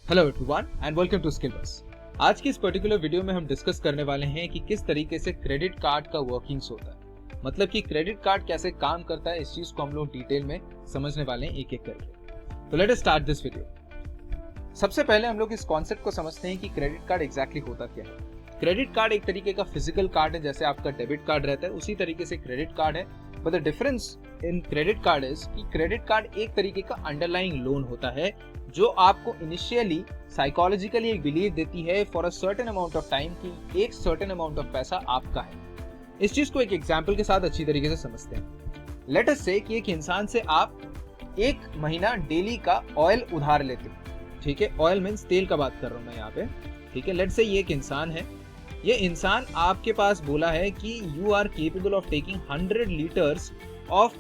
Hello everyone and welcome to Skillbus. आज की इस पर्टिकुलर वीडियो में हम डिस्कस करने वाले हैं कि किस तरीके से क्रेडिट कार्ड का वर्किंग्स होता है, मतलब कि क्रेडिट कार्ड कैसे काम करता है। इस चीज को हम लोग डिटेल में समझने वाले हैं एक एक करके। तो let us start this video. सबसे पहले हम लोग इस कॉन्सेप्ट को समझते हैं कि क्रेडिट कार्ड एग्जैक्टली होता क्या है। क्रेडिट कार्ड एक तरीके का फिजिकल कार्ड है, जैसे आपका डेबिट कार्ड रहता है उसी तरीके से क्रेडिट कार्ड है। But the difference in credit card is कि क्रेडिट कार्ड एक तरीके का अंडरलाइंग लोन होता है जो आपको इनिशियली साइकोलॉजिकली एक बिलीव देती है for a certain amount of time कि एक सर्टेन अमाउंट ऑफ पैसा आपका है। इस चीज को एक एग्जांपल के साथ अच्छी तरीके से समझते हैं। लेट अस से कि एक इंसान से आप एक महीना डेली का ऑयल उधार लेते हो, ठीक है। ऑयल मींस तेल का बात कर रहा हूं मैं यहाँ पे, ठीक है। लेट से ये एक इंसान है, ये इंसान आपके पास बोला है कि you are capable of taking 100 litres of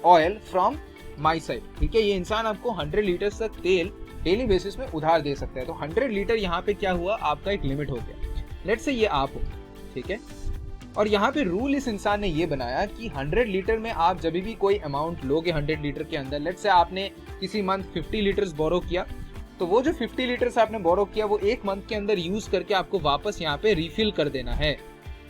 oil from my side, ठीक है। ये इंसान आपको 100 लीटर्स तक तेल डेली बेसिस में उधार दे सकता है। तो 100 लीटर यहाँ पे क्या हुआ, आपका एक लिमिट हो गया। लेट से ये आप हो, ठीक है। और यहाँ पे रूल इस इंसान ने ये बनाया कि 100 लीटर में आप जब भी कोई अमाउंट लोगे 100 लीटर के अंदर, लेट से आपने किसी मंथ 50 लीटर्स बोरो किया, तो वो जो 50 लीटर्स आपने बोरो किया वो एक मंथ के अंदर यूज करके आपको वापस यहाँ पे रिफिल कर देना है।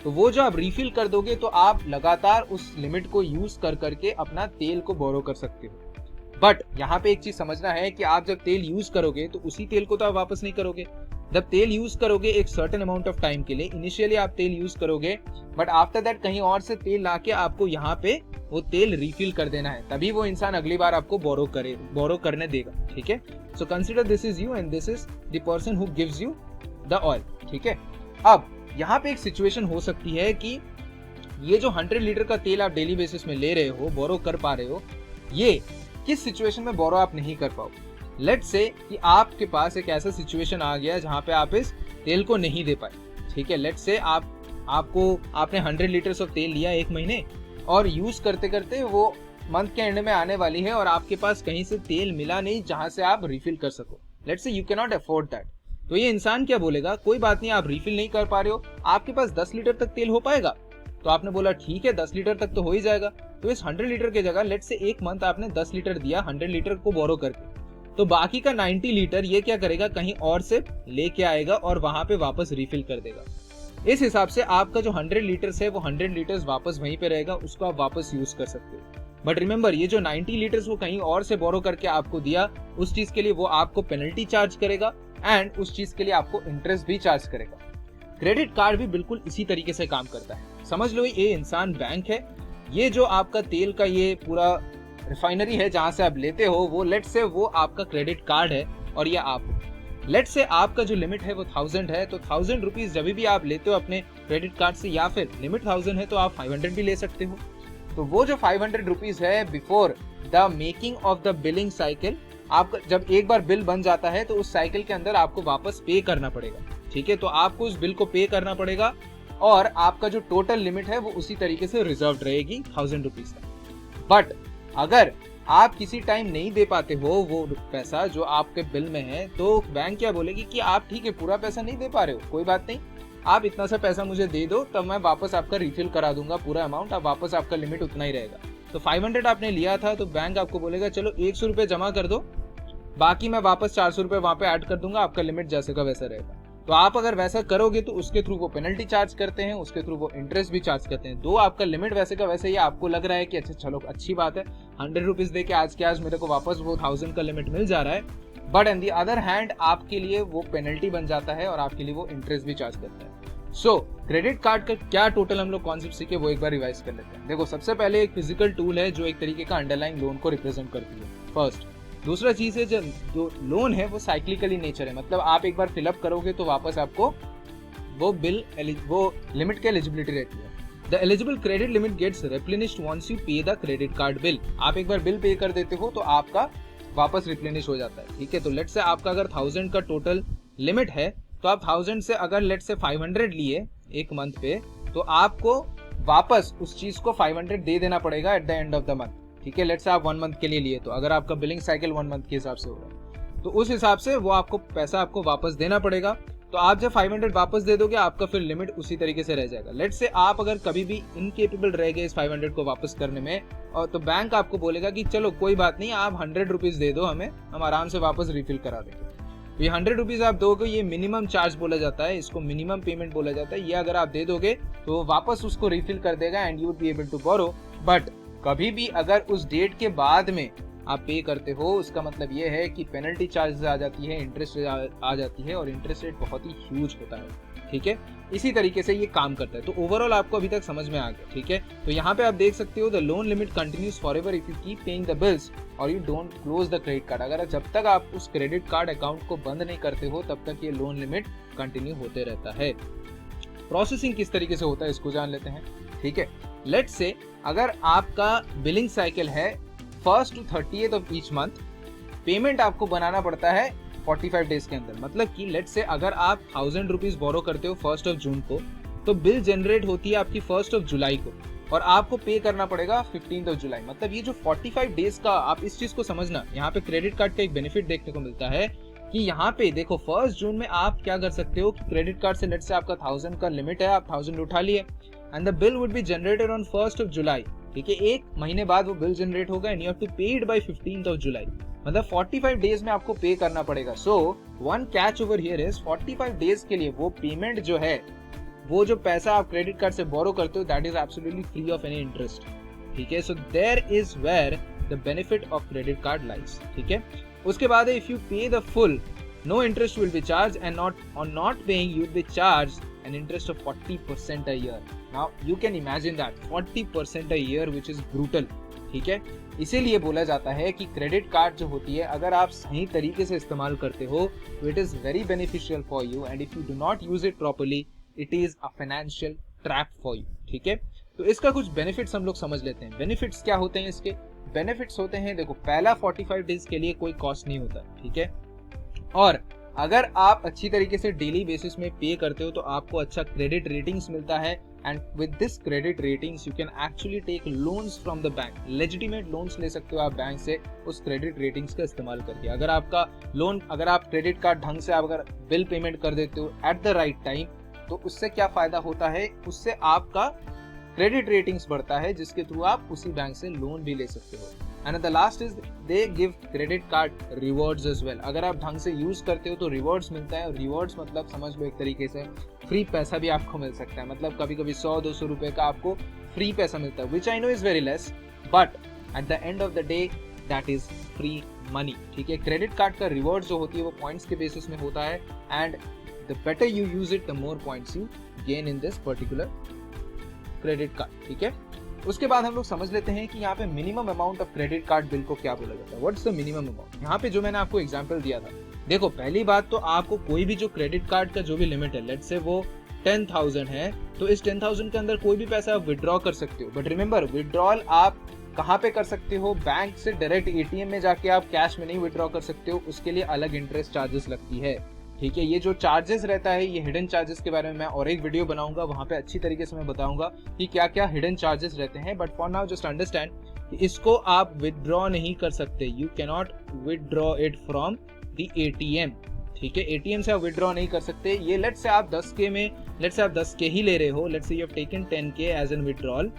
तो वो जो आप रिफिल कर दोगे तो आप लगातार उस लिमिट को यूज कर करके अपना तेल को बोरो कर सकते हो। बट यहाँ पे एक चीज समझना है कि आप जब तेल यूज करोगे तो उसी तेल को तो आप वापस नहीं करोगे। जब तेल यूज करोगे एक सर्टेन अमाउंट ऑफ टाइम के लिए, इनिशियली आप तेल यूज करोगे, बट आफ्टर दैट कहीं और से तेल लाके आपको यहाँ पे वो तेल रिफिल कर देना है, तभी वो इंसान अगली बार आपको बोरो करने देगा, ठीक है। So consider this is you and this is the person who gives you the oil, ठीक है। अब यहाँ पे एक सिचुएशन हो सकती है कि ये जो 100 लीटर का तेल आप डेली बेसिस में ले रहे हो, बोरो कर पा रहे हो, ये किस सिचुएशन में बोरो आप नहीं कर पाओगे। लेट्स से कि आपके पास एक ऐसा सिचुएशन आ गया जहाँ पे आप इस तेल को नहीं दे पाए, ठीक है। लेट्स से आपने 100 लीटर्स ऑफ तेल लिया एक महीने और यूज करते करते वो मंथ के एंड में आने वाली है और आपके पास कहीं से तेल मिला नहीं जहां से आप रिफिल कर सको। Let's say you can not afford that. तो ये इंसान क्या बोलेगा, कोई बात नहीं, आप रिफिल नहीं कर पा रहे हो, आपके पास 10 लीटर तक तेल हो पाएगा। तो आपने बोला ठीक है 10 लीटर तक तो हो ही जाएगा। तो इस 100 लीटर की जगह लेट्स से एक मंथ आपने 10 लीटर दिया 100 लीटर को बोरो करके, तो बाकी का 90 लीटर ये क्या करेगा, कहीं और से लेके आएगा और वहां पे वापस रिफिल कर देगा। इस हिसाब से आपका जो 100 लीटर्स है वो 100 लीटर्स वापस वहीं पे रहेगा, उसको आप वापस यूज कर सकते हो। बट रिमेंबर, ये जो 90 लीटर्स वो कहीं और से बोरो करके आपको दिया, उस चीज के लिए वो आपको पेनल्टी चार्ज करेगा एंड उस चीज के लिए आपको इंटरेस्ट भी चार्ज करेगा। क्रेडिट कार्ड भी बिल्कुल इसी तरीके से काम करता है। समझ लो ये इंसान बैंक है, ये जो आपका तेल का ये पूरा रिफाइनरी है जहां से आप लेते हो, वो लेट से वो आपका क्रेडिट कार्ड है और ये आप हो। लेट से आपका जो लिमिट है वो 1000 है, तो 1000 रुपीज जब भी आप लेते हो अपने क्रेडिट कार्ड से, या फिर लिमिट 1000 है तो आप 500 भी ले सकते हो। तो वो जो 500 रुपीज है before the making of the billing cycle, आपका जब एक बार बिल बन जाता है तो उस साइकिल के अंदर आपको वापस पे करना पड़ेगा, ठीक है। तो आपको उस बिल को पे करना पड़ेगा और आपका जो टोटल लिमिट है वो उसी तरीके से रिजर्व रहेगी 1000 रुपीज तक। बट अगर आप किसी टाइम नहीं दे पाते हो वो पैसा जो आपके बिल में है, तो बैंक क्या बोलेगी कि आप ठीक है पूरा पैसा नहीं दे पा रहे हो, कोई बात नहीं, आप इतना सा पैसा मुझे दे दो तब मैं वापस आपका रिफिल करा दूंगा पूरा अमाउंट, अब वापस आपका लिमिट उतना ही रहेगा। तो 500 आपने लिया था तो बैंक आपको बोलेगा चलो 100 रुपये जमा कर दो, बाकी मैं वापस 400 रुपये वहां पे ऐड कर दूंगा, आपका लिमिट जैसे का वैसा रहेगा। तो आप अगर वैसा करोगे तो उसके थ्रू वो पेनल्टी चार्ज करते हैं, उसके थ्रू वो इंटरेस्ट भी चार्ज करते हैं। दो आपका लिमिट वैसे का वैसे ही आपको लग रहा है कि अच्छा चलो अच्छी बात है, 100 रुपीज दे के आज के आज मेरे को वापस वो 1000 का लिमिट मिल जा रहा है, but on the other hand आपके लिए वो पेनल्टी बन जाता है और आपके लिए वो इंटरेस्ट भी चार्ज करता है। सो क्रेडिट कार्ड का क्या टोटल हम लोग कॉन्सेप्ट सीखे वो एक बार रिवाइज कर लेते हैं। देखो, सबसे पहले एक फिजिकल टूल है जो एक तरीके का अंडरलाइंग लोन को रिप्रेजेंट करती है, फर्स्ट। दूसरा चीज है जो लोन है वो साइक्लिकली नेचर है, मतलब आप एक बार फिलअप करोगे तो वापस आपको वो लिमिट की एलिजिबिलिटी रहती है। The eligible credit limit gets replenished once you pay the credit card bill. आप एक बार बिल पे कर देते हो तो आपका वापस रिप्लेनिश हो जाता है, ठीक है। तो लेट से आपका अगर 1000 का टोटल लिमिट है तो आप 1000 से अगर लेट से 500 लिए एक मंथ पे, तो आपको वापस उस चीज को 500 दे देना पड़ेगा eight the end of the month, ठीक है। लेट्स से आप 1 मंथ के लिए लिए, तो अगर आपका बिलिंग साइकिल 1 मंथ के हिसाब से हो रहा है तो उस हिसाब से वो आपको पैसा आपको वापस देना पड़ेगा। तो आप जब 500 वापस दे दोगे आपका फिर लिमिट उसी तरीके से रह जाएगा। लेट्स से आप अगर कभी भी इनकेपेबल रह गए इस 500 को वापस करने में, और तो बैंक आपको बोलेगा कि चलो कोई बात नहीं, आप 100 रुपीज दे दो हमें, हम आराम से वापस रिफिल करा देंगे। तो ये 100 रुपीज आप दोगे, ये मिनिमम चार्ज बोला जाता है, इसको मिनिमम पेमेंट बोला जाता है। ये अगर आप दे दोगे तो वापस उसको रिफिल कर देगा and you would be able to borrow. But कभी भी अगर उस डेट के बाद में आप पे करते हो, उसका मतलब ये है कि पेनल्टी चार्जेस आ जाती है, इंटरेस्ट आ जाती है, और इंटरेस्ट रेट बहुत ही ह्यूज होता है। ठीक है, इसी तरीके से ये काम करता है। तो ओवरऑल आपको अभी तक समझ में आ गया। ठीक है, तो यहाँ पे आप देख सकते हो the loan limit continues forever if you keep paying the bills और you don't close the credit card. अगर जब तक आप उस क्रेडिट कार्ड अकाउंट को बंद नहीं करते हो तब तक ये लोन लिमिट कंटिन्यू होते रहता है। प्रोसेसिंग किस तरीके से होता है इसको जान लेते हैं। ठीक है, लेट्स से अगर आपका बिलिंग साइकिल है 1st to 30th of each month, payment आपको बनाना पड़ता है 45 डेज के अंदर। मतलब कि लेट्स से अगर आप 1000 रुपीज बोरो करते हो 1st ऑफ जून को, तो बिल जनरेट होती है आपकी 1st ऑफ जुलाई को और आपको पे करना पड़ेगा 15th ऑफ जुलाई। मतलब ये जो 45 डेज का, आप इस चीज को समझना, यहाँ पे क्रेडिट कार्ड का एक बेनिफिट देखने को मिलता है कि यहाँ पे देखो 1st जून में आप क्या कर सकते हो कि क्रेडिट कार्ड से लेट्स से आपका 1000 का लिमिट है, आप 1000 उठा लिए and the bill would be generated on 1st of July. ठीक है, एक महीने बाद वो बिल जनरेट होगा एंड यू हैव टू पे it by 15th of July. मतलब 45 डेज में आपको पे करना पड़ेगा। So one catch over here is 45 days के लिए वो पेमेंट जो है, वो जो पैसा आप क्रेडिट कार्ड से बोरो करते हो, that is absolutely free of any interest. ठीक है, so there is where the benefit of credit card lies. ठीक है, उसके बाद if you pay the full, no interest will be charged and not paying you will be charged an interest of 40% a year. Now you can imagine that 40% a year which is brutal. ठीक है, इसीलिए बोला जाता है कि credit card जो होती है अगर आप सही तरीके से इस्तेमाल करते हो तो it is very beneficial for you and if you do not use it properly it is a financial trap for you. ठीक है, तो इसका कुछ बेनिफिट्स हम लोग समझ लेते हैं। बेनिफिट्स क्या होते हैं इसके? बेनिफिट्स होते हैं, देखो पहला 45 डेज के लिए कोई कॉस्ट नहीं होता। ठीक है, और अगर आप अच्छी तरीके से डेली बेसिस में पे करते हो तो आपको अच्छा क्रेडिट रेटिंग्स मिलता है and with this credit ratings you can actually take loans from the bank. Legitimate loans ले सकते हो आप बैंक से उस क्रेडिट रेटिंग्स का इस्तेमाल करके। अगर आपका लोन, अगर आप क्रेडिट कार्ड ढंग से आप अगर बिल पेमेंट कर देते हो एट द राइट टाइम, तो उससे क्या फायदा होता है, उससे आपका क्रेडिट रेटिंग्स बढ़ता है जिसके थ्रू आप उसी बैंक से लोन भी ले सकते हो। And the last is they give credit card rewards as well. अगर आप ढंग से यूज करते हो तो रिवॉर्ड्स मिलता है, और रिवॉर्ड्स मतलब समझ लो एक तरीके से फ्री पैसा भी आपको मिल सकता है। मतलब कभी कभी 100-200 रुपए का आपको फ्री पैसा मिलता है, which I know is very less, but at the end of the day that is free money. ठीक है, क्रेडिट कार्ड का रिवॉर्ड जो होती है वो पॉइंट्स के बेसिस में होता है and the better you use it the more points you gain in this particular credit card. ठीक है, उसके बाद हम लोग समझ लेते हैं कि यहाँ पे minimum amount of credit card bill को क्या बोला जाता है। What's the minimum amount? यहाँ पे जो मैंने आपको एग्जांपल दिया था, देखो पहली बात तो आपको कोई भी जो क्रेडिट कार्ड का जो भी लिमिट है, लेट्स से वो 10,000 है, तो इस 10,000 के अंदर कोई भी पैसा आप विड्रॉ कर सकते हो। बट रिमेंबर, विड्रॉल आप कहाँ पे कर सकते हो? बैंक से डायरेक्ट एटीएम में जाके आप कैश में नहीं विड्रॉ कर सकते हो, उसके लिए अलग इंटरेस्ट चार्जेस लगती है। ठीक है, ये जो चार्जेस रहता है, ये हिडन चार्जेस के बारे में मैं और एक वीडियो बनाऊंगा, वहां पे अच्छी तरीके से मैं बताऊंगा कि क्या क्या हिडन चार्जेस रहते हैं। But for now just understand कि इसको आप विदड्रॉ नहीं कर सकते, you can not withdraw it from the ATM. ठीक है, एटीएम से आप विदड्रॉ नहीं कर सकते। ये लेट्स से आप 10K में, लेट्स से आप 10K ही ले रहे हो, let's say you have taken 10K as an withdrawal,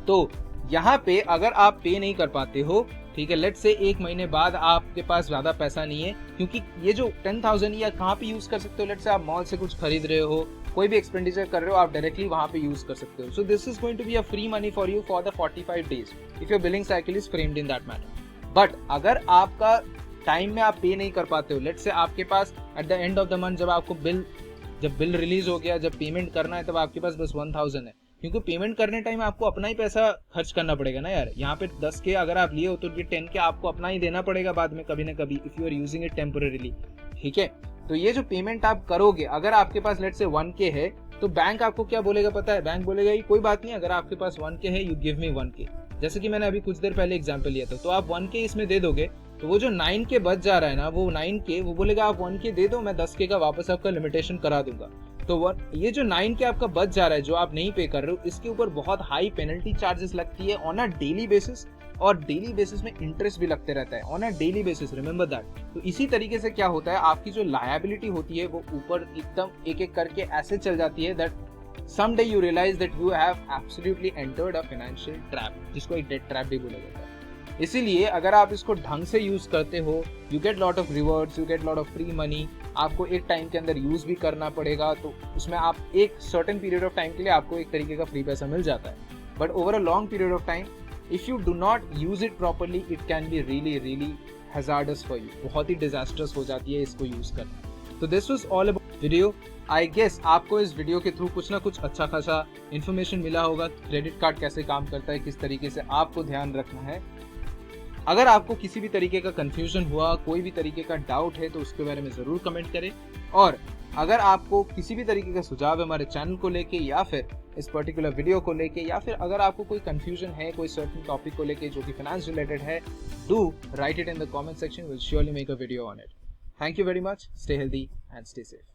तो यहाँ पे अगर आप पे नहीं कर पाते हो, ठीक है, लेट्स से एक महीने बाद आपके पास ज्यादा पैसा नहीं है, क्योंकि ये जो 10,000 या कहाँ पे यूज कर सकते हो, लेट्स से आप मॉल से कुछ खरीद रहे हो, कोई भी एक्सपेंडिचर कर रहे हो, आप डायरेक्टली वहां पे यूज कर सकते हो। So this is going to be a free money for you for the 45 days if your billing cycle is framed in that matter. But अगर आपका टाइम में आप पे नहीं कर पाते हो, लेट्स से आपके पास at the end of the month जब बिल रिलीज हो गया, जब पेमेंट करना है, तब आपके पास बस 1,000 है, क्योंकि पेमेंट करने टाइम आपको अपना ही पैसा खर्च करना पड़ेगा ना यार। यहाँ पे 10K अगर आप लिए हो तो ये 10K आपको अपना ही देना पड़ेगा बाद में कभी ना कभी, if you are using it temporarily. ठीक है, तो ये जो पेमेंट आप करोगे, अगर आपके पास लेट्स से 1K है, तो बैंक आपको क्या बोलेगा पता है? बैंक बोलेगा कोई बात नहीं, अगर आपके पास 1K है, यू गिव मी 1K। जैसे कि मैंने अभी कुछ देर पहले एग्जाम्पल लिया था, तो आप 1K इसमें दे दोगे, तो वो जो 9K बच जा रहा है ना, वो 9K वो बोलेगा आप 1K दे दो, मैं 10K का वापस आपका लिमिटेशन करा दूंगा। तो ये जो 9K आपका बच जा रहा है, जो आप नहीं पे कर रहे हो, इसके ऊपर बहुत हाई पेनल्टी चार्जेस लगती है ऑन अ डेली बेसिस, और डेली बेसिस में इंटरेस्ट भी लगते रहता है on a daily basis, remember that. तो इसी तरीके से क्या होता है, आपकी जो लायबिलिटी होती है वो ऊपर एकदम एक एक करके ऐसे चल जाती है that someday you realize that you have absolutely entered a financial trap, जिसको एक डेट ट्रैप भी बोला जाता है। इसीलिए अगर आप इसको ढंग से यूज करते हो, you get lot of rewards, you get lot of free money. आपको एक टाइम के अंदर यूज भी करना पड़ेगा, तो उसमें आप एक सर्टेन पीरियड ऑफ टाइम के लिए आपको एक तरीके का फ्री पैसा मिल जाता है। But over a long period of time, if you do not use it properly, it can be really hazards for you. बहुत ही डिजास्टर्स हो जाती है इसको यूज करना। तो this was all about video. I guess आपको इस वीडियो के थ्रू कुछ ना कुछ अच्छा खासा इन्फॉर्मेशन मिला होगा, क्रेडिट कार्ड कैसे काम करता है, किस तरीके से आपको ध्यान रखना है। अगर आपको किसी भी तरीके का कंफ्यूजन हुआ, कोई भी तरीके का डाउट है, तो उसके बारे में ज़रूर कमेंट करें। और अगर आपको किसी भी तरीके का सुझाव है हमारे चैनल को लेके, या फिर इस पर्टिकुलर वीडियो को लेके, या फिर अगर आपको कोई कंफ्यूजन है कोई सर्टेन टॉपिक को लेके जो कि फाइनेंस रिलेटेड है, do right it in the comment section, will surely make a video on it. Thank you very much, stay healthy and stay safe.